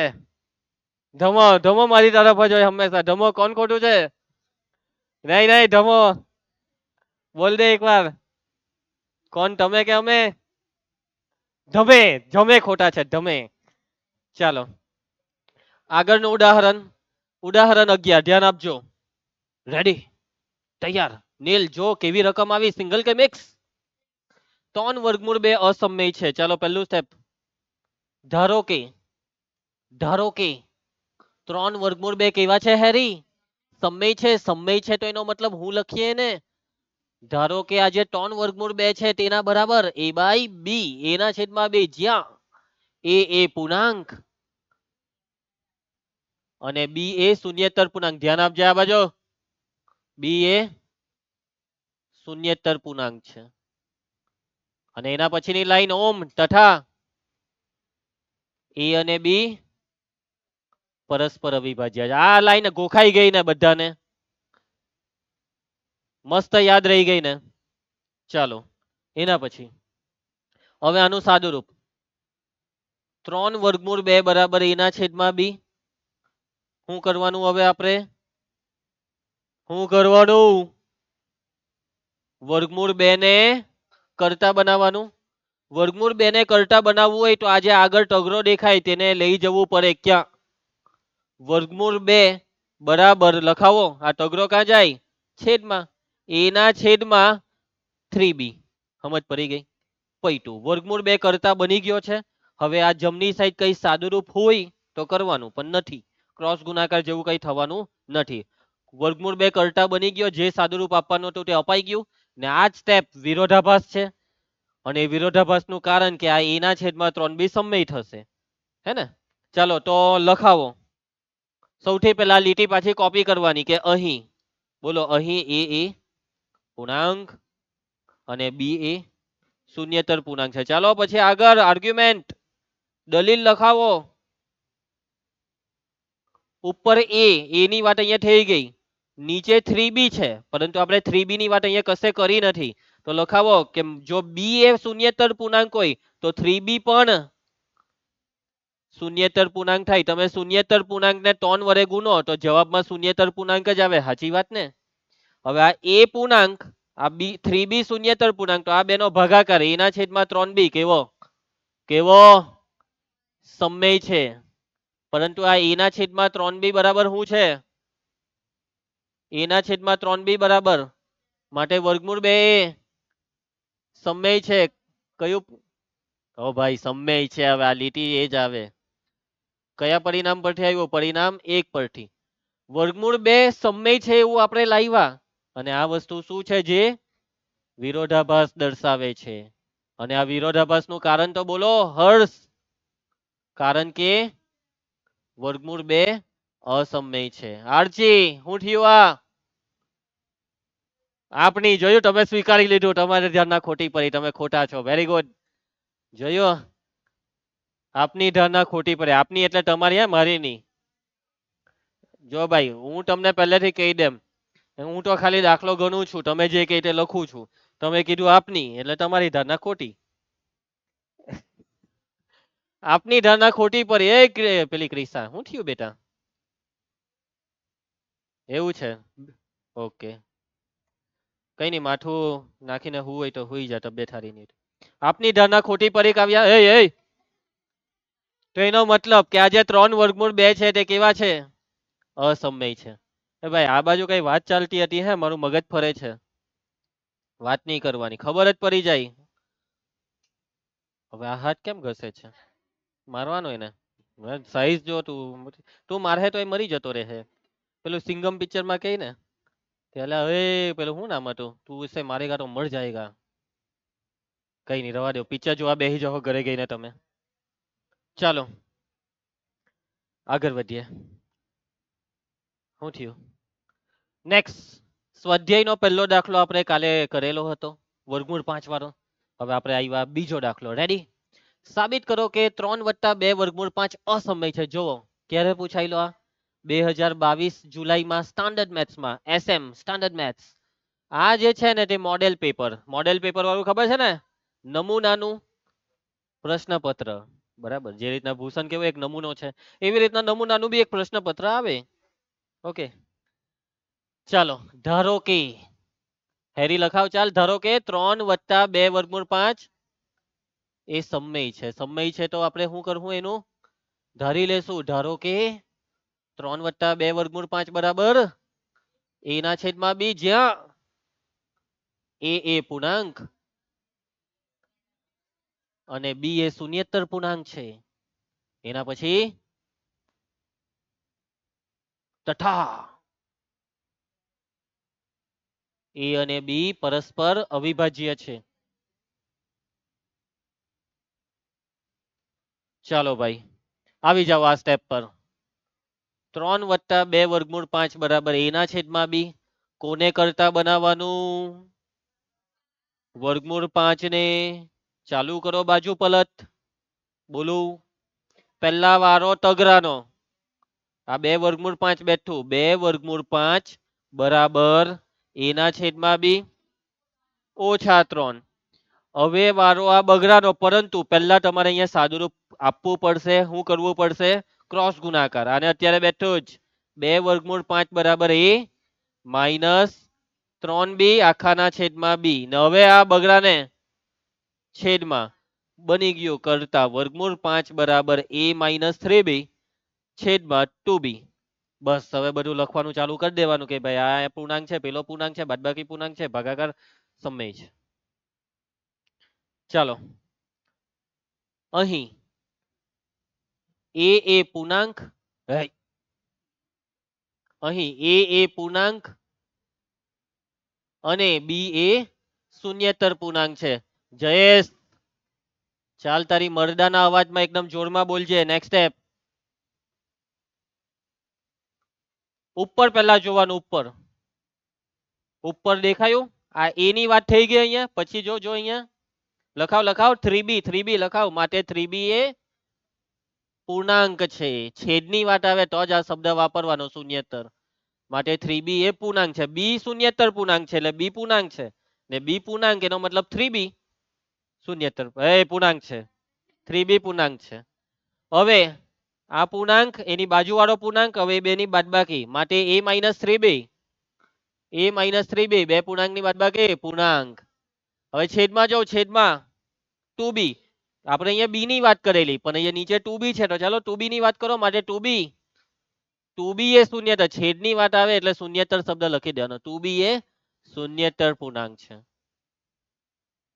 ધમો ધમો મારી તરફ જ હોય હંમેશા. ધમો કોણ ખોટું છે? નહીં નહીં ધમો બોલ દે એકવાર. કોણ તમે કે અમે? ધમે ધમે ખોટા છે ધમે. ચાલો આગળનું ઉદાહરણ. ઉદાહરણ 11 ધ્યાન આપજો. રેડી? તૈયાર? નીલ જો કેવી રકમ આવી, સિંગલ કે મિક્સ? 3 વર્ગમૂળ 2 અસમય છે. ચાલો પહેલું સ્ટેપ. ધારો કે 3 વર્ગમૂળ 2 કેવા છે હેરી? સમય છે. સમય છે તો એનો મતલબ હું લખીએ ને. ધારો કે આ જે 3 વર્ગમૂળ 2 છે તેના બરાબર a બાય બી, a ના છેદમાં 2, જ્યાં એ પૂર્ણાંક અને બી એ શૂન્યેતર પૂર્ણાંક. ધ્યાન આપજે આ બાજુ. બી એ શૂન્યેતર પૂર્ણાંક છે અને એના પછીની લાઈન ઓમ તથા એ અને બી પરસ્પર અવિભાજ્ય. આ લાઈન ગોખાઈ ગઈ ને બધાને? મસ્ત યાદ રહી ગઈ ને? ચાલો એના પછી હવે આનું સાદું રૂપ. 3 વર્ગમૂળ 2 બરાબર એના છેદમાં બી. શું કરવાનું હવે આપણે? શું કરવાનું? વર્ગમૂળ 2 ને કરતા બનાવવાનું. વર્ગમૂળ 2 ને કરતા બનાવવું હોય તો આજે આગળ તગરો દેખાય તેને લઈ જવું પડે. ક્યાં? વર્ગમૂળ 2 બરાબર લખાવો. આ તગરો ક્યાં જાય? છેદમાં. એના છેદમાં 3b. સમજ પડી ગઈ? પૈટું વર્ગમૂળ 2 કરતા બની ગયો છે. હવે આ જમણી સાઈડ કઈ સાદુરૂપ હોય તો કરવાનું, પણ નથી. ક્રોસ ગુણાકાર જેવું કઈ થવાનું નથી. વર્ગમૂળ 2 કરતા બની ગયો. જે સાદુરૂપ આપવાનું હતું તે અપાઈ ગયું. ને આ જ સ્ટેપ વિરોધાભાસ છે અને વિરોધાભાસનું કારણ કે આ a ના છેદમાં 3b સમય થશે. હે ને? ચાલો તો લખાવો. સૌથી પહેલા લીટી પાછી કોપી કરવાની કે અહીં બોલો, અહીં એ પૂર્ણાંક અને બી એ શૂન્યેતર પૂર્ણાંક છે. ચાલો પછી આગળ આર્ગ્યુમેન્ટ દલીલ લખાવો. ઉપર એ ની વાત અહીંયા થઈ ગઈ. નીચે 3b છે પરંતુ આપણે 3b ની વાત અહીંયા કશે કરી નથી. તો લખાવો કે જો બી એ શૂન્યેતર પૂર્ણાંક હોય તો 3b પણ શૂન્યેતર પૂર્ણાંક થાય. તમે શૂન્યેતર પૂર્ણાંકને 3 વડે ગુણો તો જવાબમાં શૂન્યેતર પૂર્ણાંક જ આવે. સાચી વાત ને? હવે આ એ પૂર્ણાંક, આ બી 3b શૂન્યેતર પૂર્ણાંક, તો આ બેનો ભાગાકાર એના છેદમાં 3b કેવો? કેવો? સમય છે. પરંતુ આ એના છેદમાં 3b બરાબર શું છે? એના છેદમાં 3b બરાબર માટે વર્ગમૂળ 2 સમય છે. કયું? ઓ ભાઈ સમય છે. હવે આ લીટી એ જ આવે. કયા પરિણામ પરથી આવ્યું? પરિણામ 1 પરથી. વર્ગમૂળ 2 સમય છે એવું આપણે લાવ્યા અને આ વસ્તુ શું છે? જે વિરોધાભાસ દર્શાવે છે. અને આ વિરોધાભાસનું કારણ તો બોલો હર્ષ. કારણ કે વર્ગમૂળ 2 અસમય છે. આરજી હું થયું? આ આપની જોયું? તમે સ્વીકારી લીધું. તમારે ધારણા ખોટી પડી. તમે ખોટા છો. Very good. જોયું? આપની ધારણા ખોટી પડે. આપની એટલે તમારી, હે, મારી નહીં. જો ભાઈ હું તમને પહેલેથી કહી દેમ, હું તો ખાલી દાખલો ગણું છું. તમે જે કહે તે લખું છું. તમે કીધું આપની એટલે તમારી ધારણા ખોટી. આપની ધારણા ખોટી પડી. પેલી ક્રિસા શું થયું બેટા? એવું છે? ઓકે કઈ નહીં, માથું નાખીને હું હોય તો હુઈ જા. તબિયત સારી નહીં. આપની ધારણા ખોટી પડી કાવ્યા. એ તો એનો મતલબ કે આ જે 3 વર્ગમૂળ 2 છે તે કેવા છે? અસમય છે. એ ભાઈ આ બાજુ કઈ વાત ચાલતી હતી, હે? મારું મગજ ફરે છે. વાત નહીં કરવાની, ખબર જ પડી જાય. હવે આ હાથ કેમ ઘસે છે? મારવાનો એને. સાઈઝ જો તું. તું મારે તો એ મરી જતો રહે. પેલું સિંગમ પિક્ચર માં કઈ ને પેલા, હવે પેલું શું નામ હતું? તું ઇસે મારેગા તો મર જાયેગા. કઈ નહીં, રવા દો. પિક્ચર જોવા બેસી જાઓ ઘરે ગઈને તમે. ચાલો આગળ વધીએ. શું થયું? નેક્સ્ટ, સ્વાધ્યાયનો પહેલો દાખલો આપણે કાલે કરેલો હતો, વર્ગમૂળ 5 વાળો. હવે આપણે આવ્યા બીજો દાખલો. રેડી? સાબિત કરો કે 3 + 2 વર્ગમૂળ 5 અસમય છે. જુઓ ક્યારે પૂછાયેલો આ? 2022 જુલાઈમાં સ્ટાન્ડર્ડ મેથ્સમાં, SM સ્ટાન્ડર્ડ મેથ્સ. આ જે છે ને તે મોડેલ પેપર વાળું ખબર છે ને, નમૂનાનું પ્રશ્નપત્ર. બરાબર, જે રીતના ભૂષણ કેવો એક નમૂનો છે, એવી રીતના નમૂનાનું બી એક પ્રશ્નપત્ર આવે. ઓકે, ચાલો. ધારો કે, હેરી લખાવ ચાલ. ધારો કે 3 + 2 વર્ગમૂળ 5 એ સમય છે. સમય છે તો આપણે શું કરવું? એનું ધારી લેશું. ધારો કે 3 + 2 વર્ગમૂળ 5 બરાબર a ના છેદમાં b, જ્યાં એ પૂર્ણાંક અને b એ શૂન્યેતર પૂર્ણાંક છે. એના પછી તથા a અને b પરસ્પર અવિભાજ્ય છે. ચાલો ભાઈ, આવી જાઓ આ સ્ટેપ પર. 3 + 2 વર્ગમૂળ 5 બરાબર a ના છેદમાં b. કોને કરતા બનાવવાનું? વર્ગમૂળ 5 ને. ચાલુ કરો બાજુ પલટ. બોલું પહેલા વારો તગરાનો. આ 2 વર્ગમૂળ 5 બેઠું. 2 વર્ગમૂળ 5 બરાબર a ના છેદમાં b -3. હવે વારો આ બગડાનો, પરંતુ પહેલા તમારે અહીંયા સાદુરૂપ આપવું પડશે. શું કરવું પડશે? ક્રોસ ગુણાકાર. અને અત્યારે બેઠું જ 2 વર્ગમૂળ 5 બરાબર a -3b આખાના છેદમાં b. ને હવે આ બગડાને છેદમાં બની ગયું કરતા વર્ગમૂળ 5 બરાબર a -3b છેદમાં 2b. બસ હવે બધું લખવાનું ચાલુ કરી દેવાનું કે ભાઈ આ પૂર્ણાંક છે, પેલો પૂર્ણાંક છે, બાદબાકી પૂર્ણાંક છે, ભાગાકાર સમય છે. ચાલો, અહીં એ પૂર્ણાંક, અહીં એ પૂર્ણાંક અને બી એ શૂન્યેતર પૂર્ણાંક છે. જયેશ, ચાલ તારી મરદાના અવાજમાં એકદમ જોરમાં બોલજે. Next step. ઉપર પહેલા જોવાનું, ઉપર ઉપર દેખાયું? આ એ ની વાત થઈ ગઈ અહીંયા. પછી જો અહીંયા લખાવ 3b લખાવ. માટે 3b એ પૂર્ણાંક છે. છેદની વાત આવે તો જ આ શબ્દ વાપરવાનો, શૂન્યેતર. માટે 3b એ પૂર્ણાંક છે. બી શૂન્યેતર પૂર્ણાંક છે, એટલે બી પૂર્ણાંક છે. ને બી પૂર્ણાંક એનો મતલબ 3b શૂન્યેતર પૂર્ણાંક છે. 3b પૂર્ણાંક છે. હવે આ પૂર્ણાંક, એની બાજુવાળો પૂર્ણાંક, હવે બે ની બાદબાકી. માટે a -3b બે પૂર્ણાંકની બાદબાકી પૂર્ણાંક. હવે છેદમાં જો, છેદમાં 2b. આપણે અહીંયા b ની વાત કરેલી, પણ અહીંયા નીચે 2b છે, તો ચાલો 2b ની વાત કરો. માટે 2b એ શૂન્યેતર, છેદની વાત આવે એટલે શૂન્યેતર શબ્દ લખી દેવાનો. 2b એ શૂન્યેતર પૂર્ણાંક છે.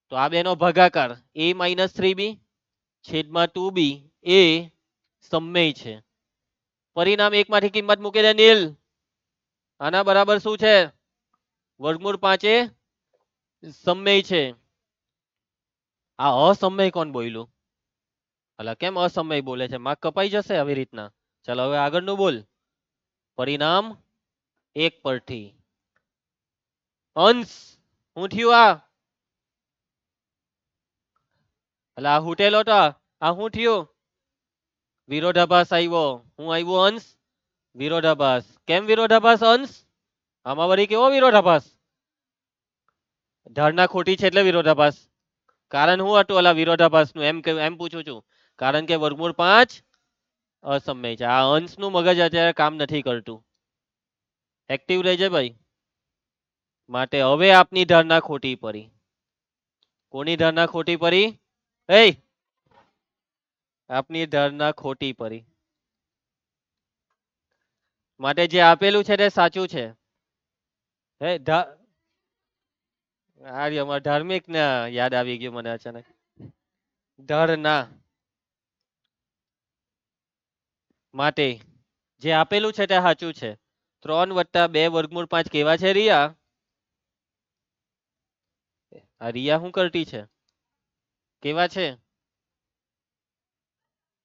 તો આ બેનો ભાગાકાર a -3b છેદમાં 2b એ સમય છે. પરિણામ એક માંથી કિંમત મૂકી દે નીલ. આના બરાબર શું છે? વર્ગમૂળ 5 એ સમય છે. આ અસમય કોણ બોલ્યું? અલા કેમ અસમય બોલે છે? માર્ક કપાઈ જશે આવી રીતના. ચાલો હવે આગળનું બોલ. પરિણામ 1 પરથી. અંશ હું થયું? આ હુટેલો તો આ શું થયું? વિરોધાભાસ આવ્યો. હું આવ્યો? અંશ વિરોધાભાસ. કેમ વિરોધાભાસ અંશ? આમાં વળી કેવો વિરોધાભાસ? ધારણા ખોટી છે એટલે વિરોધાભાસ. કારણ શું હતું અલા વિરોધાભાસ નું? એમ પૂછું છું. કારણ કે વર્ગમૂળ 5 અસમય છે. આ અંશનું મગજ અત્યારે કામ નથી કરતું. એક્ટિવ રહેજે ભાઈ. માટે હવે આપની ધારણા ખોટી પડી. કોની ધારણા ખોટી પડી? આપની ધારણા ખોટી પડી. માટે જે આપેલું છે તે સાચું છે. ધાર્મિક ને યાદ આવી ગયું મને અચાનક. ધારણા માટે જે આપેલું છે તે સાચું છે. 3 + 2 વર્ગમૂળ 5 કેવા છે રિયા? આ રિયા શું કરતી છે? કેવા છે?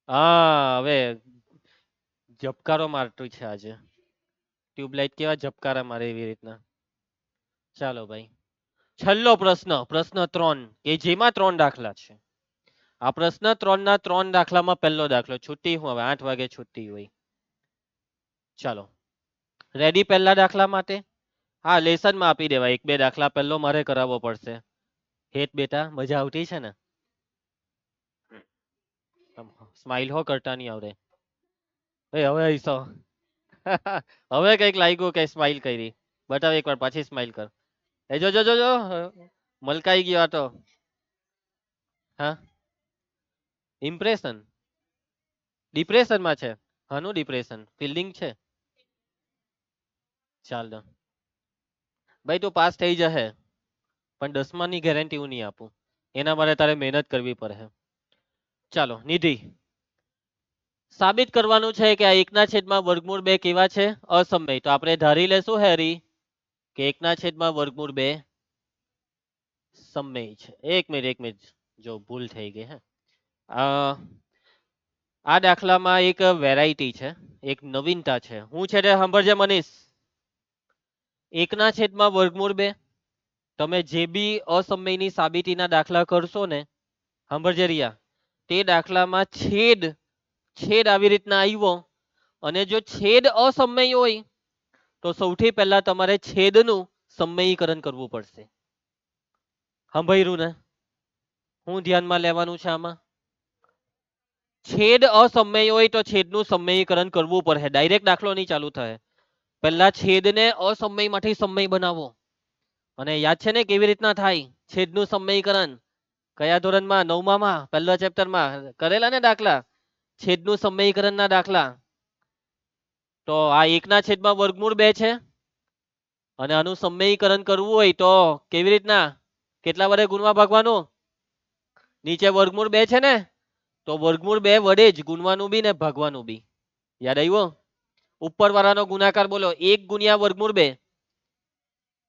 હા, હવે જબકારો મારતું છે આજે. ટ્યુબલાઇટ કેવા ઝબકારા મારે એવી રીતના. ચાલો ભાઈ, છેલ્લો પ્રશ્ન, પ્રશ્ન 3, કે જેમાં 3 દાખલા છે. આ પ્રશ્ન 3 ના 3 દાખલામાં પહેલો દાખલો. છૂટી હું હવે 8 વાગે છૂટી હોય. ચાલો, રેડી પહેલા દાખલા માટે? હા, લેસનમાં આપી દેવાય. 1-2 દાખલા પહેલો મારે કરાવવો પડશે. હેત બેટા, મજા આવતી છે ને? સ્માઈલ હો કરતા નહીં આવડે. હવે હૈસો. હવે કઈક લાગ્યું કે સ્માઈલ કરી. બતાવ એકવાર, પાછી સ્માઈલ કર. એ જો જો જો જો, મલકાઈ ગયો આ તો. હા, ઇમ્પ્રેશન. ડિપ્રેશનમાં છે? હાનું ડિપ્રેશન? ફિલ્ડિંગ છે? ચાલ દો ભાઈ, તું પાસ થઈ જશે, પણ 10માની ગેરંટી હું નહીં આપું. એના માટે તારે મહેનત કરવી પડે. ચાલો નિધિ, સાબિત કરવાનું છે કે આ 1/2 કેવા છે? અસમય. તો આપણે ધારી લેશું હેરી કે 1/2 સમય છે. 1 મિનિટ, જો ભૂલ થઈ ગઈ. હે આ દાખલામાં એક વેરાયટી છે, એક નવીનતા છે. હું છે તે સાંભળજે મનીષ. 1/2 તમે જે બી અસમયની સાબિતીના દાખલા કરશો ને, સાંભળજે રિયા, તે દાખલામાં છેદ છેદ આવી રીતના આવ્યો, અને જો છેદ અસમય હોય તો સૌથી પહેલા તમારે છેદનું સમયીકરણ કરવું પડશે. સાંભળ્યું ને? હું ધ્યાનમાં લેવાનું છે આમાં? છેદ અસમય હોય તો છેદનું સમયીકરણ કરવું પડે. ડાયરેક્ટ દાખલો નહીં ચાલુ થાય. પહેલા છેદને અસમયમાંથી સમય બનાવો. અને યાદ છે ને કેવી રીતના થાય છેદનું સમયીકરણ? કયા ધોરણમાં? 9માં, પહેલા ચેપ્ટરમાં કરેલા ને દાખલા, છેદનું સમયીકરણના દાખલા. તો આ 1/2 છે, અને આનું સમયીકરણ કરવું હોય તો કેવી રીતના? કેટલા વડે ગુણવા ભાગવાનું? નીચે વર્ગમૂળ 2 છે ને, તો વર્ગમૂળ 2 વડે જ ગુણવાનું બી ને ભાગવાનું બી. યાદ આવ્યો? ઉપર વાળાનો ગુણાકાર બોલો. 1 ગુણ્યા વર્ગમૂળ 2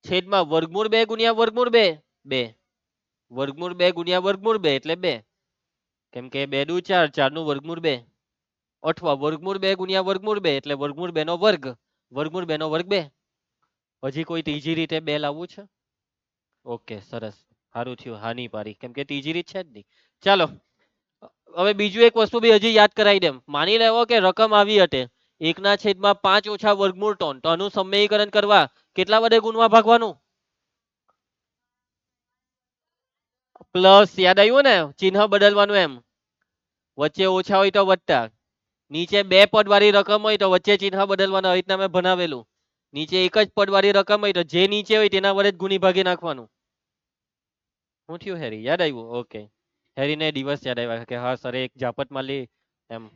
છેદમાં વર્ગમૂળ 2 ગુણ્યા વર્ગમૂળ 2 2. વર્ગમૂળ 2 ગુણ્યા વર્ગમૂળ 2 એટલે 2. કેમ કે 2 દુ 4, 4 નું વર્ગમૂળ 2. અથવા વર્ગમૂળ 2 ગુણ્યા વર્ગમૂળ 2 એટલે વર્ગમૂળ 2 નો વર્ગ, વર્ગમૂળ 2 નો વર્ગ 2. હજી કોઈ ત્રીજી રીતે 2 લાવવું છે? ઓકે, સરસ, સારું થયું હાની પારી, કેમ કે ત્રીજી રીત છે જ નહીં. ચાલો, હવે બીજું એક વસ્તુ બી હજી યાદ કરાવી દેમ. માની લેવો કે રકમ આવી હતે 1/5 ઓછા વર્ગમૂળ 3, તો આનું સમયીકરણ કરવા કેટલા વડે ગુણવા ભાગવાનું? પ્લસ. યાદ આવ્યું ને? ચિહ્ન બદલવાનું એમ. વચ્ચે ઓછા હોય તો વત્તા. નીચે 2 પદ વાળી રકમ હોય તો વચ્ચે ચિહ્ન બદલવાનું. આવી રીતના મેં ભણાવેલું. નીચે એક જ પદ વાળી રકમ હોય તો જે નીચે હોય તેના વડે જ ગુણી ભાગી નાખવાનું. શું થયું હેરી? યાદ આવ્યું? ઓકે, હેરીને દિવસ યાદ આવ્યા કે હા સર એક જાપતમાં લી એમ.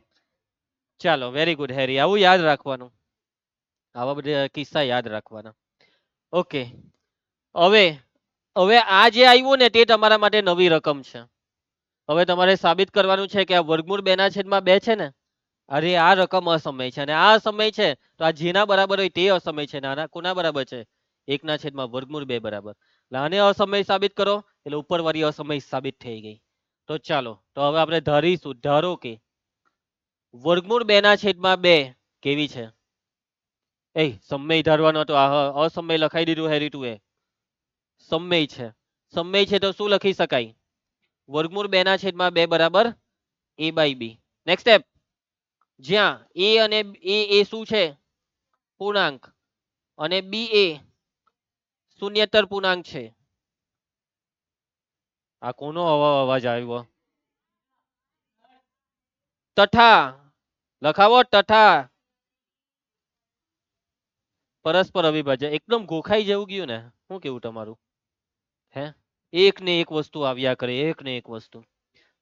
ચાલો, વેરી ગુડ હેરી, આવું યાદ રાખવાનું. આવા બધા કિસ્સા યાદ રાખવાના. ઓકે, હવે હવે આ જે આવ્યું ને તે તમારા માટે નવી રકમ છે. હવે તમારે સાબિત કરવાનું છે કે આ વર્ગમૂળ 2/2 છે ને, અરે આ રકમ અસમય છે, અને આ અસમય છે તો આ જેના બરાબર હોય તે અસમય છે. નાના કોના બરાબર છે? 1/2 બરાબર. આને અસમય સાબિત કરો એટલે ઉપરવાળી અસમય સાબિત થઈ ગઈ. તો ચાલો, તો હવે આપણે ધારીશું, ધારો કે વર્ગમૂળ 2/2 કેવી છે? એ સમય ધારવાનો તો આ અસમય લખાઈ દીધું હેરી તું. એ સમય છે. સમય છે તો શું લખી શકાય? વર્ગમૂળ 2/2 બરાબર a/b. નેક્સ્ટ સ્ટેપ, જ્યાં a અને એ શું છે? પૂર્ણાંક. અને b એ શૂન્યતર પૂર્ણાંક છે. આ કોનો અવાજ આવ્યો? તથા લખાવો, તથા પરસ્પર અવિભાજ્ય. એકદમ ગોખાઈ જેવું ગયું ને? શું કેવું તમારું? હે, એક ને એક વસ્તુ આવ્યા કરે, એક ને એક વસ્તુ.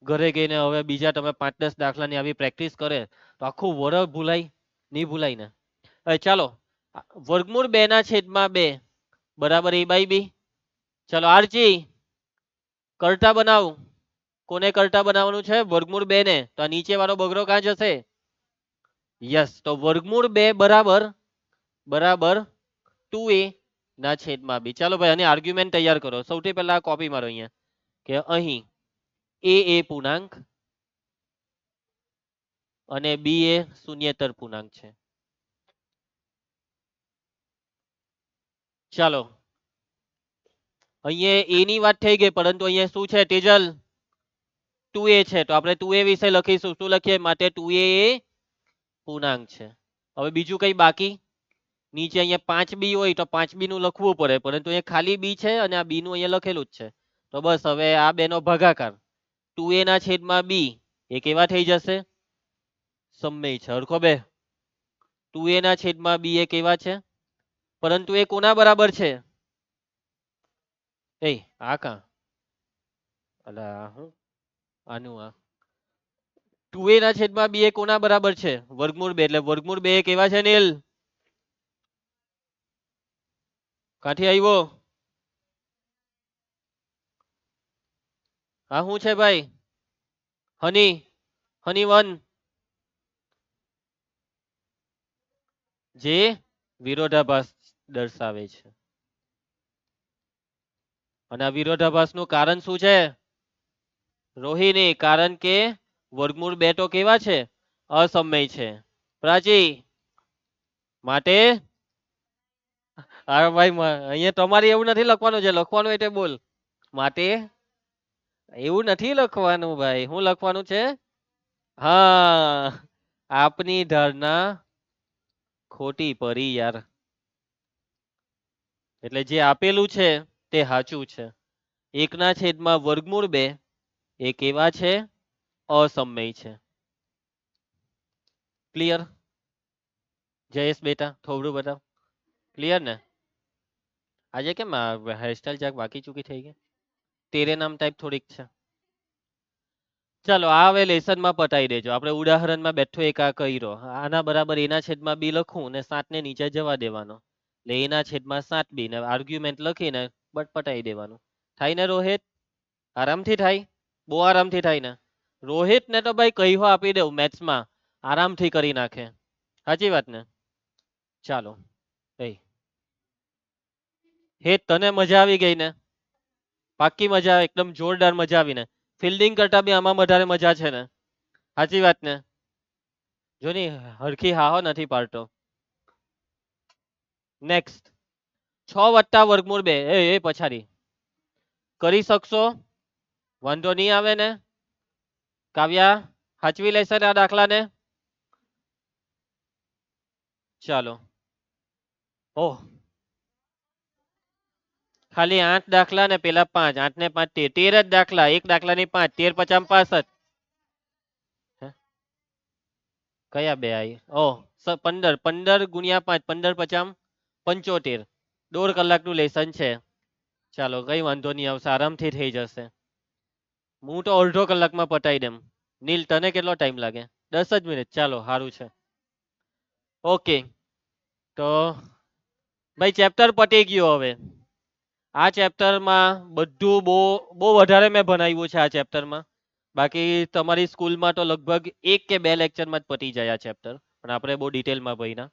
ઘરે ગઈને હવે બીજા તમે 5-10 દાખલાની આવી પ્રેક્ટિસ કરે તો આખું વર્ષ ભૂલાય નહીં? ભૂલાય ને? હવે ચાલો, વર્ગમૂળ 2/2 બરાબર a/b. ચાલો આરજી, કરતા બનાવ. કોને કરતા બનાવવાનું છે? વર્ગમૂળ 2 ને. તો આ નીચે વાળો બગડો ક્યાં જશે? યસ, તો વર્ગમૂળ 2 બરાબર બરાબર 2a/b. ચાલો ભાઈ, આની આર્ગ્યુમેન્ટ તૈયાર કરો. સૌથી પહેલા કોપી મારો અહીંયા, કે અહીં a પૂર્ણાંક અને b એ શૂન્યતર પૂર્ણાંક છે. ચાલો અહીંયા એ ની વાત થઈ ગઈ, પરંતુ અહીંયા શું છે તેજલ? 2a છે, તો આપણે 2a વિશે લખીશું. શું લખીએ? માટે 2a એ પૂર્ણાંક છે. હવે બીજું કઈ બાકી? નીચે અહીંયા 5b હોય તો 5b નું લખવું પડે, પરંતુ અહીંયા ખાલી b છે અને આ b નું અહીંયા લખેલું જ છે. તો બસ હવે આ બેનો ભાગાકાર 2a ના છેદમાં b એ કેવા થઈ જશે? સમય છે. હરખો બે 2a ના છેદમાં b એ કેવા છે? પરંતુ એ કોના બરાબર છે? એ આ કા અલા હું આનું આ 2a ના છેદમાં b એ કોના બરાબર છે? વર્ગમૂળ 2. એટલે વર્ગમૂળ 2 એ કેવા છે નીલ? કાંથી આવ્યો? હા શું છે ભાઈ? હની હની 1 જે વિરોધાભાસ દર્શાવે છે. અને આ વિરોધાભાસ નું કારણ શું છે? રોહિણી, કારણ કે વર્ગમૂળ 2 તો કેવા છે? અસમય છે. પ્રાચી, માટે હા ભાઈ અહીંયા તમારે એવું નથી લખવાનું, છે લખવાનું એટલે બોલ. માટે એવું નથી લખવાનું ભાઈ. શું લખવાનું છે? હા, આપની ધારણા ખોટી પડી યાર. એટલે જે આપેલું છે તે સાચું છે. 1 ના છેદમાં વર્ગમૂળ 2 એ કેવા છે? અસમય છે. ક્લિયર? જયેશ બેટા થોડું બતાવ. ક્લિયર ને? આજે કેમ હેરસ્ટાઈલ જાક બાકી ચૂકી થઈ ગઈ? તેરે નામ ટાઈપ થોડીક છે. ચાલો આ હવે લેસનમાં પતાવી દેજો. આપણે ઉદાહરણમાં બેઠો એક આ કર્યો. આના બરાબર એના છેદમાં બી લખું ને 7 ને નીચે જવા દેવાનો. એટલે એના છેદમાં 7b ને આર્ગ્યુમેન્ટ લખીને બટ પટાઈ દેવાનું. થાય ને રોહિત? આરામથી થાય? બહુ આરામથી થાય ને? રોહિત ને તો ભાઈ કહ્યું આપી દેવું મેથ્સમાં આરામથી કરી નાખે. સાચી વાત ને? ચાલો હે તને મજા આવી ગઈ ને? પાક્કી મજા આવે, એકદમ જોરદાર મજા આવી ને? ફિલ્ડિંગ કરતા બી આમાં વધારે મજા છે ને? સાચી વાત ને? જો ની હરખી હાહો નથી પાડતો. નેક્સ્ટ 6 વત્તા વર્ગમૂળ 2 એ પછાડી કરી શકશો? વાંધો નહીં આવે ને? કાવ્યા હાચવી લેશે ને આ દાખલાને? ચાલો ઓહ, ખાલી 8 દાખલા ને પેલા 5, 8 ને 5 13 જ દાખલા. એક દાખલાની 5, 13 50 65. કયા બે આવી? ઓહ 15, 15 ગુણ્યા 5, 15 50 75. 1.5 કલાકનું લેસન છે. ચાલો કઈ વાંધો નહીં આવશે, આરામથી થઈ જશે. હું તો અડધો કલાકમાં પતાવી દેમ. નીલ તને કેટલો ટાઈમ લાગે? 10 જ મિનિટ. ચાલો સારું છે. ઓકે તો ભાઈ ચેપ્ટર પતી ગયો. હવે આ ચેપ્ટરમાં બધું બહુ બહુ વધારે મેં ભણાવ્યું છે આ ચેપ્ટરમાં. બાકી તમારી સ્કૂલમાં તો લગભગ 1 કે 2 લેક્ચરમાં જ પતી જાય આ ચેપ્ટર, પણ આપણે બહુ ડિટેલમાં ભણ્યા.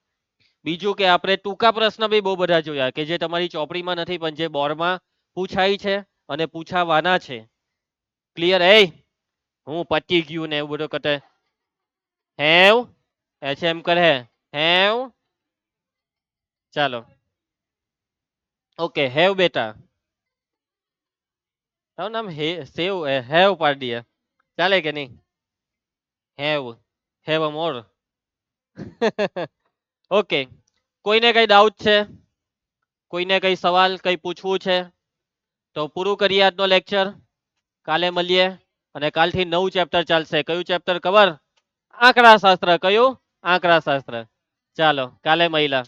બીજું કે આપણે ટૂંકા પ્રશ્ન બી બહુ બધા જોયા કે જે તમારી ચોપડીમાં નથી પણ જે બોર્ડમાં પૂછાય છે અને પૂછાવાના છે. ક્લિયર? એ હું પતી ગયું ને એવું બધું કતે હેવ એચ એમ કરે હેવ. ચાલો ઓકે હેવ બેટા. તારું નામ સેવ હેવ પાડી દે ચાલે કે નહીં? Have a more. ઓકે કોઈને કઈ ડાઉટ છે? કોઈને કઈ સવાલ કઈ પૂછવું છે તો પૂરું કરીએ આજનો લેક્ચર. કાલે મળીએ અને કાલથી નવું ચેપ્ટર ચાલશે. કયું ચેપ્ટર ખબર? આંકડા શાસ્ત્ર. કયું? આંકડા શાસ્ત્ર. ચાલો કાલે મળ્યા.